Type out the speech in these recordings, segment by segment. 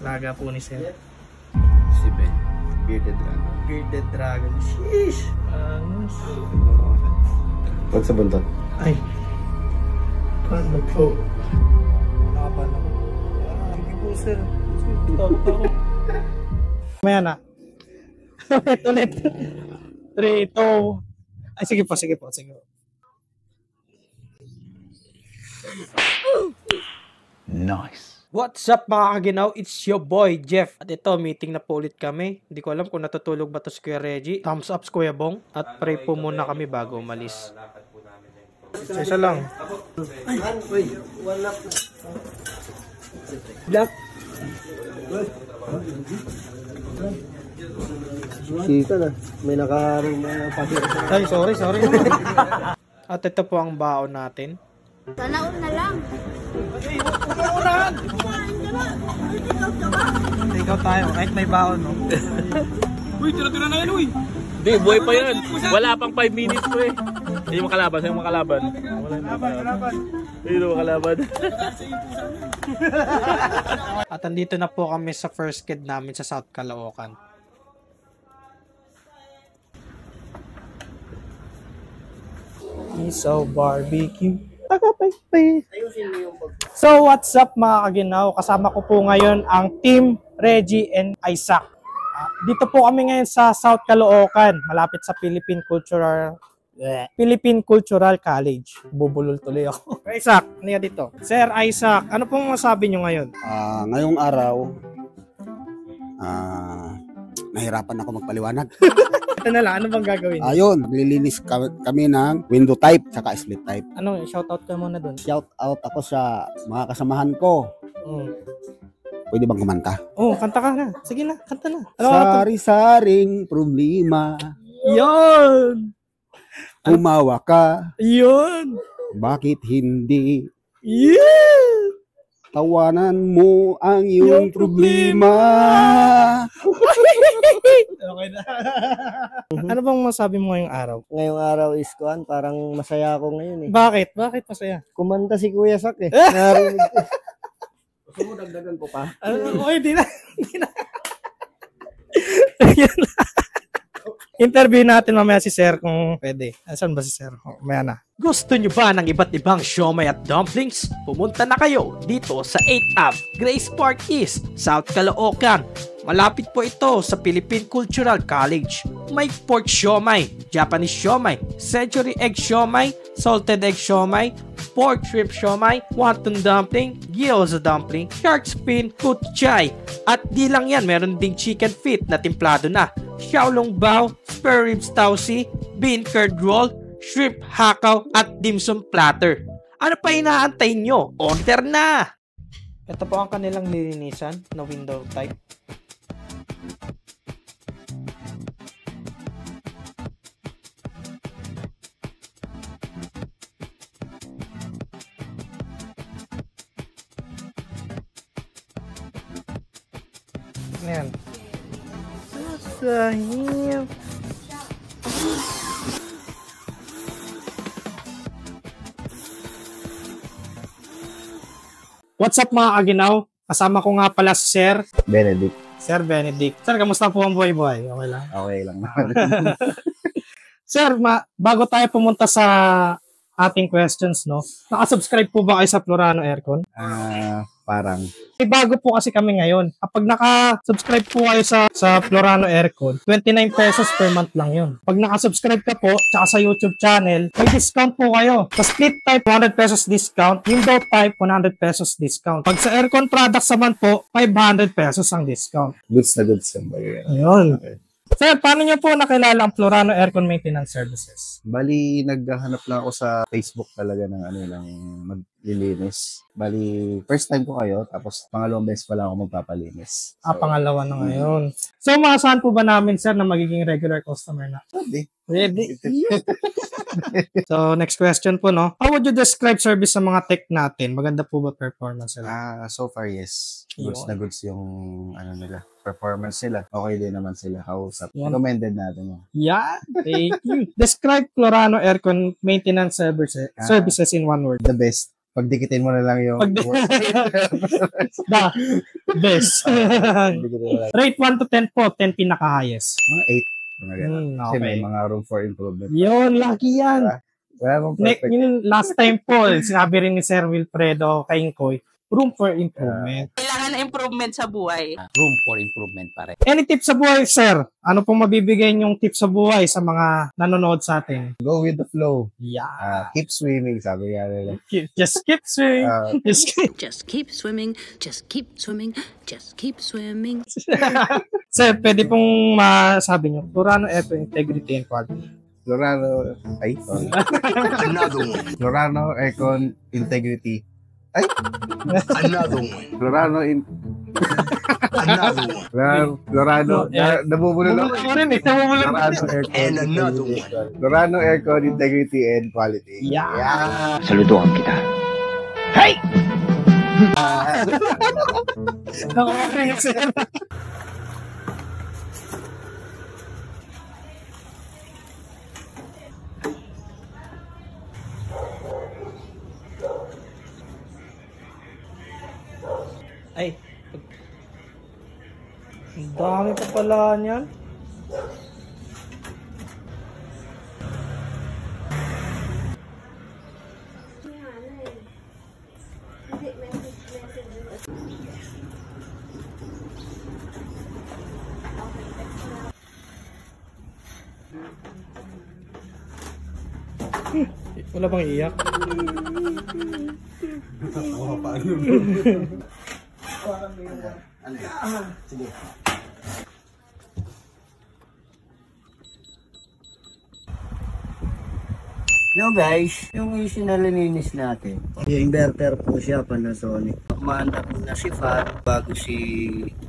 Laga po ni Sir. Si Ben. Bearded Dragon. Bearded Dragon. Sheesh! Huwag sa buntot. Ay. Paano po? Nakapan ako. Thank you po, Sir. Takot ako. Maya na. Ulit. 3, 2. Ay, sige po, sige po. Sige po. Nice. What's up mga kaginaw? It's your boy, Jeff. At ito, meeting na po ulit kami. Hindi ko alam kung natutulog ba to si Kuya Reggie. Thumbs up, Kuya Bong. At pray po muna kami bago umalis. Isa lang. Ay, wala. Black. Sika na. May nakaharong na pasir. Ay, sorry. At ito po ang baon natin. Sana na lang. Ikaw tayo, kahit may baon, no? Uy, tira-tira na yan, uy! Hindi, buhay pa yan. Wala pang 5 minutes pa eh. Hindi mo makalaban, sa'yo makalaban. Hindi mo makalaban. At andito na po kami sa first kid namin sa South Caloocan. Isaw Barbecue. So what's up mga kaginaw? Kasama ko po ngayon ang Team Reggie and Isaac. Dito po kami ngayon sa South Caloocan, malapit sa Philippine Cultural College. Bubulol tuloy ako. Isaac, niya dito. Sir Isaac, ano pong masabi nyo ngayon? Ngayong araw, nahirapan ako magpaliwanag. Ito na lang, ano bang gagawin? Ayun, maglilinis kami ng window type tsaka split type. Ano, shoutout ka muna dun. Shout out ako sa mga kasamahan ko. Pwede bang kumanta? Oh, kanta ka na. Sige na, kanta na. Ano Sari-saring problema. Yun! Umawa ka. Yun! Bakit hindi? Yeah! Tawanan mo ang iyong problema. Okay na. Ano bang masabi mo ngayong araw? Ngayong araw is kuan, parang masaya ako ngayon eh. Bakit? Bakit masaya? Kumanta si Kuya Sak eh. Gusto mo dagdagan ko pa? Okay, di na. Interview natin mamaya si Sir kung pwede. Saan ba si Sir? Mamaya na. Gusto nyo ba ng iba't ibang siomai at dumplings? Pumunta na kayo dito sa 8th Ave, Grace Park East, South Caloocan. Malapit po ito sa Philippine Cultural College. May pork siomai, Japanese siomai, century egg siomai, salted egg siomai, pork shrimp siomai, wonton dumpling, gyoza dumpling, shark fin, putchay. At di lang yan, meron ding chicken feet na timplado na, xiaolong bao, spare ribs tausi, bean curd roll, shrimp hakaw at dim sum platter. Ano pa inaantay nyo? Order na! Ito po ang kanilang nilinisan na window type. Ayan. Sasahim. What's up mga kaginaw? Kasama ko nga pala si Sir Benedict. Sir Benedict. Sir, kamusta po ang buhay-buhay? Okay lang? Okay lang naman. Sir, bago tayo pumunta sa ating questions, no? Nakasubscribe po ba kayo sa Florano Aircon? Parang. May bago po kasi kami ngayon. Kapag naka-subscribe po kayo sa Florano Aircon, 29 pesos per month lang yun. Pag naka-subscribe ka po, tsaka sa YouTube channel, may discount po kayo. Sa split type, 100 pesos discount. Window type, 100 pesos discount. Pag sa aircon products naman po, 500 pesos ang discount. Goods na goods yung bagay. Ayun. Okay. Sir, paano niyo po nakilala ang Florano Aircon Maintenance Services? Bali, naghahanap lang ako sa Facebook talaga ng maglilinis. Bali, first time ko kayo, tapos pangalawang beses pa lang ako magpapalinis. So, pangalawa na ngayon. So, maasahan po ba namin, sir, na magiging regular customer na? Pwede. So, next question po, no? How would you describe service sa mga tech natin? Maganda po ba performance nila? So far, yes. Goods Yun. na goods yung performance nila. Okay din naman sila kausap. Yan. Recommended natin. Yeah, thank you. Describe Florano Aircon Maintenance Services in one word. The best. Pagdikitin mo na lang yung... Best. Rate 1 to 10 po, 10 pinaka-highest. Mga 8. Mga ganun. Kasi may mga room for improvement. Yun, lucky yan. Wala mong perfect. Last time po, sinabi rin ni Sir Wilfredo kay Inkoy, room for improvement. Kailangan na improvement sa buhay. Room for improvement pare. Any tips sa buhay, sir? Ano pong mabibigay niyong tips sa buhay sa mga nanonood sa atin? Go with the flow. Yeah. Keep swimming, sabi nga nila. Just keep swimming. Just keep swimming, just keep swimming, just keep swimming. Sir, pwede pong masabi niyo, Lorano Eco Integrity and Quality. Lorano, ay, sorry. Lorano Econ Integrity. Ay? Another one. Lorano Another one. Lorano, nabubulol ako. Lorano And another one. Lorano Econ Integrity and Quality. Yeah. Saluduhan kita. Hey! Nakakaring, sir. Ay. Ang dami pa pala niyan. Wala bang iyak? Sige. Now guys, yung issue na lininis natin, yung inverter po siya, Panasonic. Maandar muna si fan bago si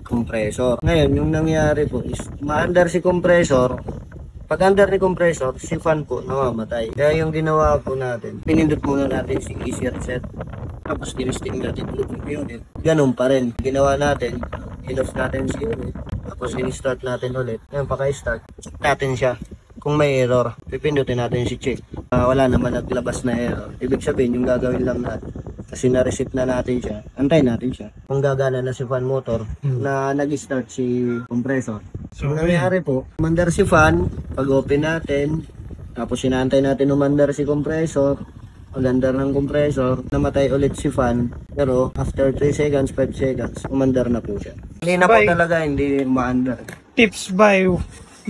compressor. Ngayon, yung nangyari po is, maandar si compressor. Pag andar ni compressor, si fan po namamatay. Kaya yung ginawa po natin, pinindot muna natin si easy reset. Tapos ginisting natin yung unit. Ganun pa rin. Ginawa natin, in-off natin si unit. Tapos in-start natin ulit. Ngayon paka-start, check natin siya. Kung may error, pipindutin natin si check. Wala naman naglabas na error. Ibig sabihin, yung gagawin lang natin. Kasi na-reset na natin siya. Antayin natin siya. Kung gagana na si fan motor, na nag-start si compressor. So, nangyari po, umandar si fan, pag-open natin, tapos sinantay natin umandar si compressor, magandar ng compressor, namatay ulit si fan, pero after 3 seconds, 5 seconds, umandar na po siya. Hindi na po talaga, hindi maandar. Tips by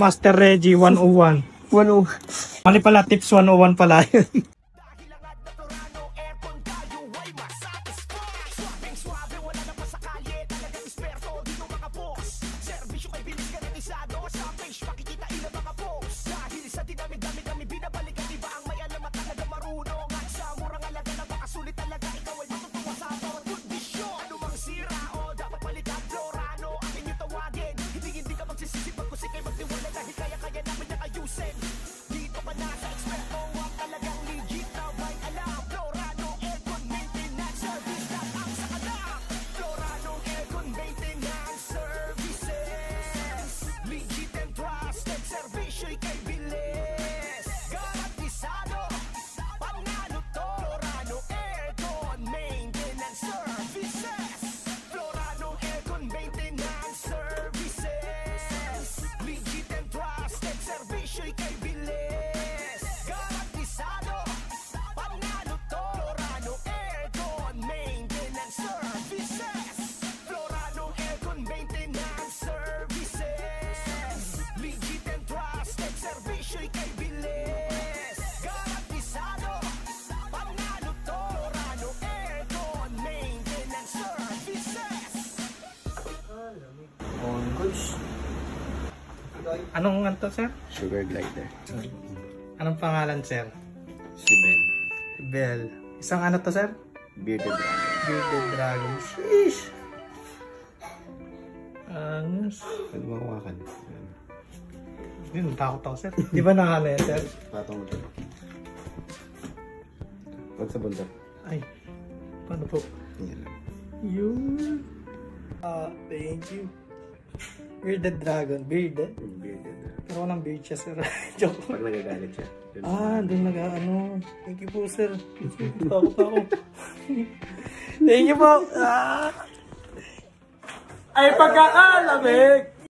Master Reggie 101. Mali pala, tips 101 pala yun. Anong ano to, sir? Sugar glider. Anong pangalan, sir? Si Ben. Bell. Isang ano to, sir? Bearded Dragon. Bearded Dragon. Sheesh! Angas. Pwede mo hawakan. Hindi, natakot ako, sir. Di ba nakala yan, sir? Patong mo dito. Pag sa bundok. Ay, paano po? Yan lang. Yun. Thank you. Bearded dragon. Bearded? Pero walang beard siya, sir. Joke. Pag nagagalit siya. Doon nag-ano. Thank you po, sir. Takot ako. Thank you po. Ay, pagkakalamig!